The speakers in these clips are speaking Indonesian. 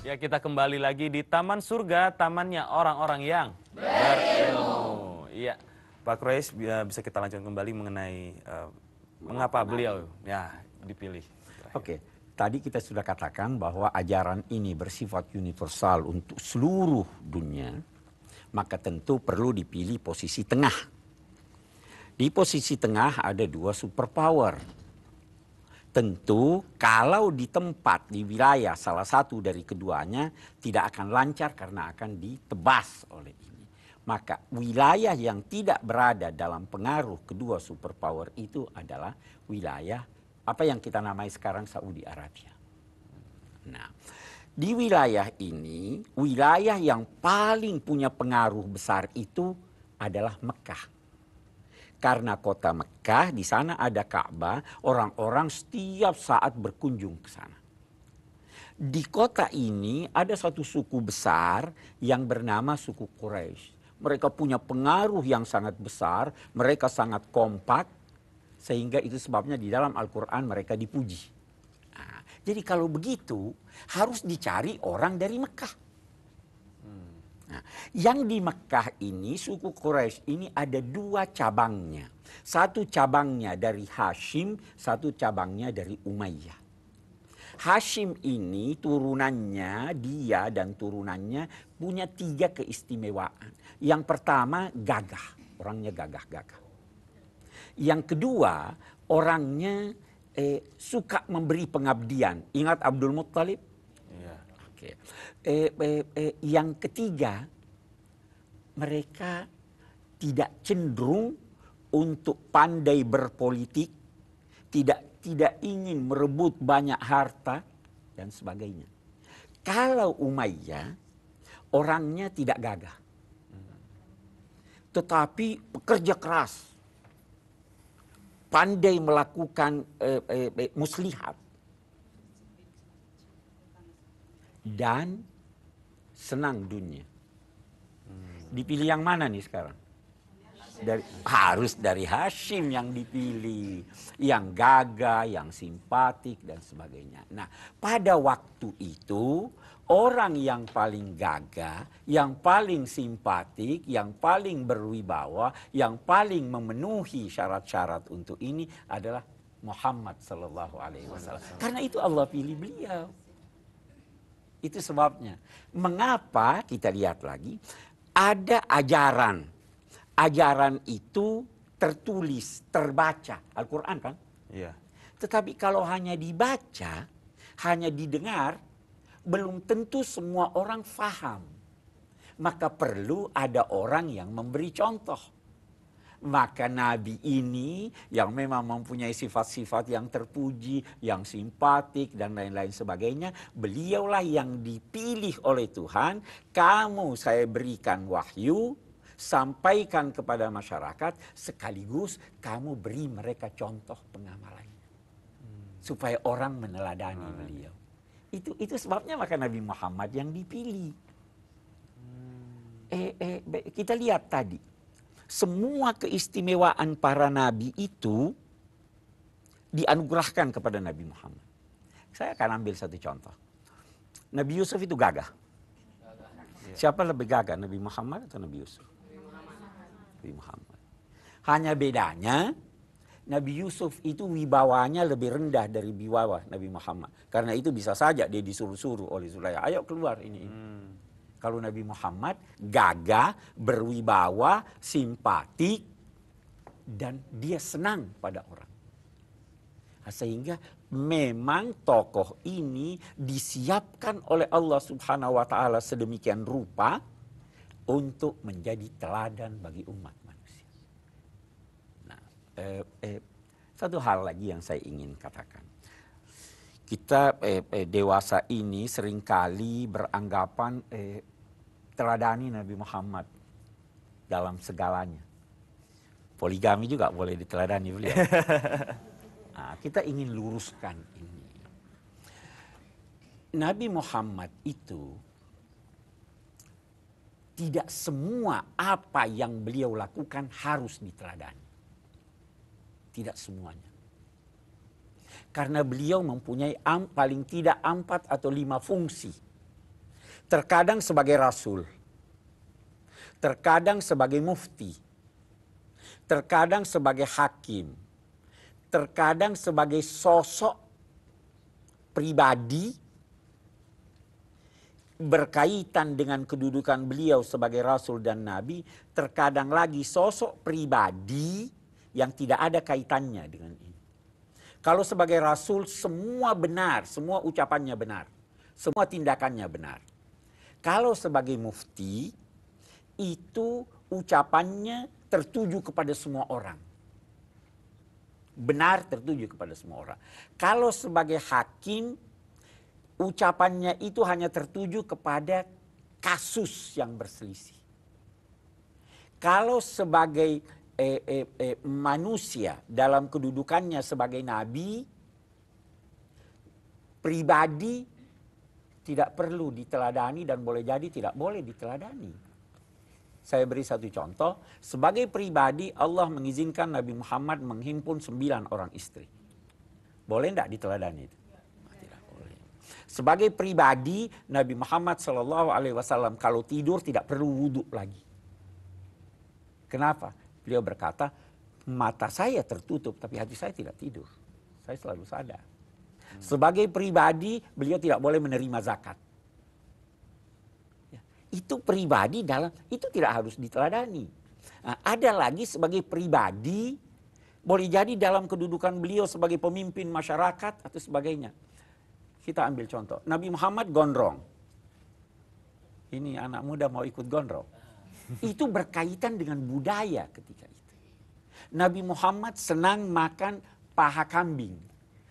Ya, kita kembali lagi di Taman Surga, tamannya orang-orang yang berilmu. Iya, Pak Krois, bisa kita lanjutkan kembali mengenai mengapa beliau ya dipilih. Oke, tadi kita sudah katakan bahwa ajaran ini bersifat universal untuk seluruh dunia, maka tentu perlu dipilih posisi tengah. Di posisi tengah ada dua superpower. Tentu kalau di tempat, di wilayah salah satu dari keduanya tidak akan lancar karena akan ditebas oleh ini. Maka wilayah yang tidak berada dalam pengaruh kedua superpower itu adalah wilayah apa yang kita namai sekarang Saudi Arabia. Nah, di wilayah ini, wilayah yang paling punya pengaruh besar itu adalah Mekah. Karena kota Mekah, di sana ada Ka'bah, orang-orang setiap saat berkunjung ke sana. Di kota ini ada satu suku besar yang bernama suku Quraisy. Mereka punya pengaruh yang sangat besar, mereka sangat kompak, sehingga itu sebabnya di dalam Al-Quran mereka dipuji. Nah, jadi kalau begitu harus dicari orang dari Mekah. Nah, yang di Mekah ini, suku Quraisy ini ada dua cabangnya. Satu cabangnya dari Hashim, satu cabangnya dari Umayyah. Hashim ini turunannya, dia dan turunannya punya tiga keistimewaan. Yang pertama gagah, orangnya gagah-gagah. Yang kedua, orangnya suka memberi pengabdian. Ingat Abdul Muttalib? Iya. Oke. Yang ketiga, mereka tidak cenderung untuk pandai berpolitik, tidak ingin merebut banyak harta dan sebagainya. Kalau Umayyah orangnya tidak gagah, tetapi pekerja keras, pandai melakukan muslihat, dan senang dunia. Dipilih yang mana nih sekarang? Harus dari Hashim yang dipilih. Yang gagah, yang simpatik dan sebagainya. Nah, pada waktu itu orang yang paling gagah, yang paling simpatik, yang paling berwibawa, yang paling memenuhi syarat-syarat untuk ini adalah Muhammad sallallahu alaihi wasallam. Karena itu Allah pilih beliau. Itu sebabnya. Mengapa kita lihat lagi, ada ajaran. Ajaran itu tertulis, terbaca. Al-Quran kan? Iya. Tetapi kalau hanya dibaca, hanya didengar, belum tentu semua orang faham. Maka perlu ada orang yang memberi contoh. Maka Nabi ini yang memang mempunyai sifat-sifat yang terpuji, yang simpatik dan lain-lain sebagainya. Beliaulah yang dipilih oleh Tuhan. Kamu saya berikan wahyu, sampaikan kepada masyarakat, sekaligus kamu beri mereka contoh pengamalannya. Supaya orang meneladani beliau. Itu sebabnya maka Nabi Muhammad yang dipilih. Kita lihat tadi. Semua keistimewaan para nabi itu dianugerahkan kepada Nabi Muhammad. Saya akan ambil satu contoh. Nabi Yusuf itu gagah. Siapa lebih gagah, Nabi Muhammad atau Nabi Yusuf? Nabi Muhammad. Hanya bedanya, Nabi Yusuf itu wibawanya lebih rendah dari wibawa Nabi Muhammad. Karena itu bisa saja dia disuruh-suruh oleh Zulaikha, ayo keluar ini. Kalau Nabi Muhammad gagah, berwibawa, simpatik, dan dia senang pada orang. Sehingga memang tokoh ini disiapkan oleh Allah Subhanahu wa Ta'ala sedemikian rupa untuk menjadi teladan bagi umat manusia. Nah, satu hal lagi yang saya ingin katakan. Kita dewasa ini seringkali beranggapan teladani Nabi Muhammad dalam segalanya. Poligami juga boleh diteladani beliau. Nah, kita ingin luruskan ini. Nabi Muhammad itu tidak semua apa yang beliau lakukan harus diteladani. Tidak semuanya. Karena beliau mempunyai paling tidak 4 atau 5 fungsi terkadang sebagai rasul, terkadang sebagai mufti, terkadang sebagai hakim, terkadang sebagai sosok pribadi berkaitan dengan kedudukan beliau sebagai rasul dan nabi, terkadang lagi sosok pribadi yang tidak ada kaitannya dengan ini. Kalau sebagai rasul semua benar, semua ucapannya benar, semua tindakannya benar. Kalau sebagai mufti itu ucapannya tertuju kepada semua orang. Benar tertuju kepada semua orang. Kalau sebagai hakim, ucapannya itu hanya tertuju kepada kasus yang berselisih. Kalau sebagai manusia dalam kedudukannya sebagai nabi, pribadi tidak perlu diteladani dan boleh jadi tidak boleh diteladani. Saya beri satu contoh. Sebagai pribadi Allah mengizinkan Nabi Muhammad menghimpun 9 orang istri. Boleh tidak diteladani itu? Tidak boleh. Sebagai pribadi Nabi Muhammad SAW kalau tidur tidak perlu wudhu lagi. Kenapa? Beliau berkata, mata saya tertutup tapi hati saya tidak tidur. Saya selalu sadar. Sebagai pribadi beliau tidak boleh menerima zakat. Itu pribadi dalam, itu tidak harus diteladani. Nah, ada lagi sebagai pribadi, boleh jadi dalam kedudukan beliau sebagai pemimpin masyarakat atau sebagainya. Kita ambil contoh, Nabi Muhammad gondrong. Ini anak muda mau ikut gondrong. Itu berkaitan dengan budaya ketika itu. Nabi Muhammad senang makan paha kambing.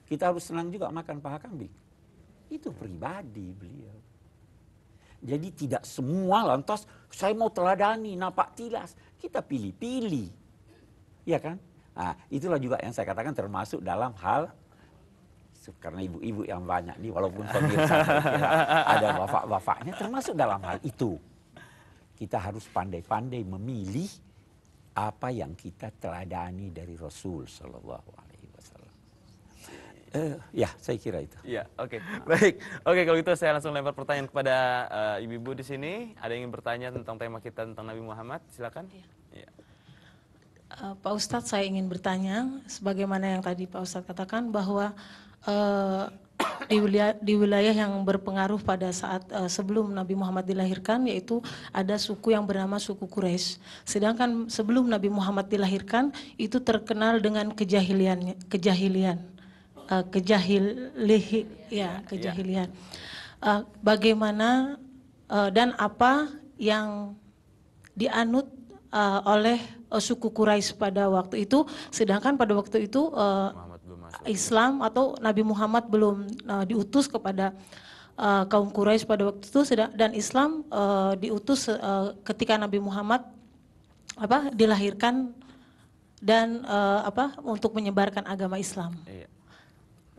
Kita harus senang juga makan paha kambing. Itu pribadi beliau. Jadi tidak semua lantas saya mau teladani, napak tilas. Kita pilih-pilih. Ya kan? Nah, itulah juga yang saya katakan termasuk dalam hal, karena ibu-ibu yang banyak nih, walaupun pemirsa ada bapak-bapaknya, termasuk dalam hal itu. Kita harus pandai-pandai memilih apa yang kita teladani dari Rasul Sallallahu Alaihi Wasallam. Ya, saya kira itu. Ya, oke. Baik. Oke, kalau gitu saya langsung lempar pertanyaan kepada ibu-ibu di sini. Ada yang ingin bertanya tentang tema kita tentang Nabi Muhammad? Silakan. Ya. Pak Ustadz, saya ingin bertanya, sebagaimana yang tadi Pak Ustadz katakan bahwa di wilayah yang berpengaruh pada saat sebelum Nabi Muhammad dilahirkan, yaitu ada suku yang bernama suku Quraisy. Sedangkan sebelum Nabi Muhammad dilahirkan itu terkenal dengan kejahilian. Bagaimana dan apa yang dianut oleh suku Quraisy pada waktu itu, sedangkan pada waktu itu Islam atau Nabi Muhammad belum diutus kepada kaum Quraisy pada waktu itu, dan Islam diutus ketika Nabi Muhammad dilahirkan dan untuk menyebarkan agama Islam.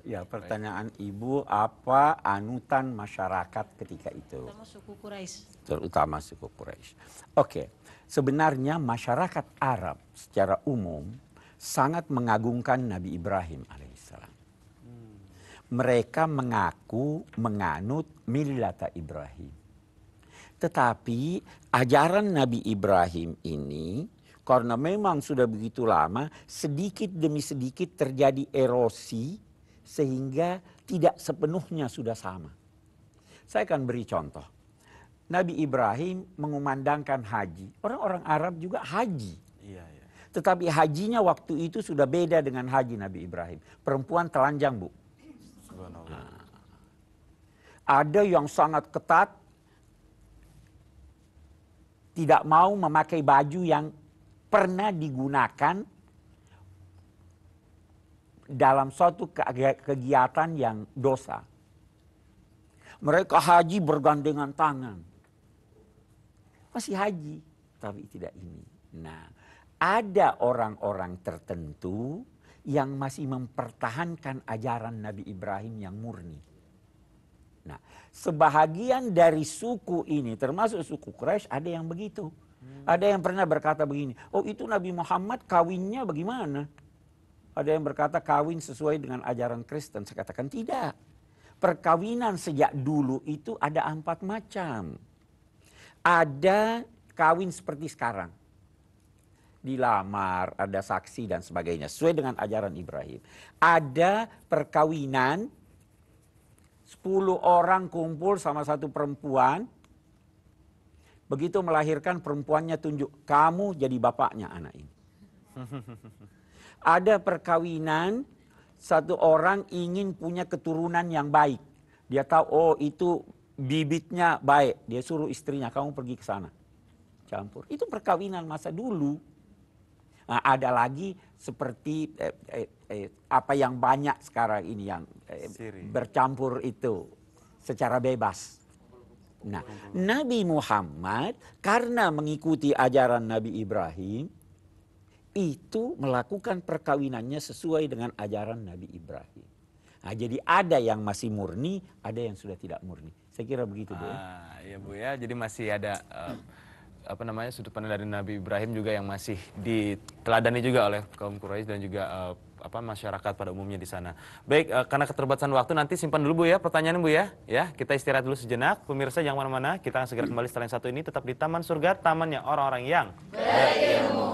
Ya, pertanyaan Ibu, apa anutan masyarakat ketika itu? Terutama suku Quraisy. Terutama suku Quraisy. Oke, sebenarnya masyarakat Arab secara umum sangat mengagungkan Nabi Ibrahim alaihissalam. Mereka mengaku menganut millata Ibrahim. Tetapi ajaran Nabi Ibrahim ini, karena memang sudah begitu lama, sedikit demi sedikit terjadi erosi, sehingga tidak sepenuhnya sudah sama. Saya akan beri contoh. Nabi Ibrahim mengumandangkan haji. Orang-orang Arab juga haji. Tetapi hajinya waktu itu sudah beda dengan haji Nabi Ibrahim. Perempuan telanjang, Bu. Nah, ada yang sangat ketat, tidak mau memakai baju yang pernah digunakan dalam suatu kegiatan yang dosa. Mereka haji bergandengan tangan. Masih haji, tapi tidak ini. Nah, ada orang-orang tertentu yang masih mempertahankan ajaran Nabi Ibrahim yang murni. Nah, sebahagian dari suku ini, termasuk suku Quraisy, ada yang begitu. Ada yang pernah berkata begini, oh itu Nabi Muhammad kawinnya bagaimana? Ada yang berkata kawin sesuai dengan ajaran Kristen. Saya katakan tidak. perkawinan sejak dulu itu ada 4 macam. Ada kawin seperti sekarang. Dilamar, ada saksi dan sebagainya. Sesuai dengan ajaran Ibrahim. Ada perkawinan 10 orang kumpul sama satu perempuan. Begitu melahirkan, perempuannya tunjuk, kamu jadi bapaknya anak ini. Ada perkawinan, satu orang ingin punya keturunan yang baik. Dia tahu, oh itu bibitnya baik. Dia suruh istrinya, kamu pergi ke sana. Campur. Itu perkawinan masa dulu. Nah, ada lagi seperti apa yang banyak sekarang ini yang bercampur itu secara bebas. Nah, Nabi Muhammad karena mengikuti ajaran Nabi Ibrahim, itu melakukan perkawinannya sesuai dengan ajaran Nabi Ibrahim. Nah, jadi ada yang masih murni, ada yang sudah tidak murni. Saya kira begitu, Bu. Ya Bu ya, jadi masih ada sudut pandang dari Nabi Ibrahim juga yang masih diteladani juga oleh kaum Quraisy dan juga masyarakat pada umumnya di sana. Baik, karena keterbatasan waktu nanti simpan dulu Bu ya pertanyaan Bu ya. Ya, kita istirahat dulu sejenak. Pemirsa jangan kemana-mana, kita akan segera kembali setelah yang satu ini tetap di Taman Surga, tamannya orang-orang yang berilmu.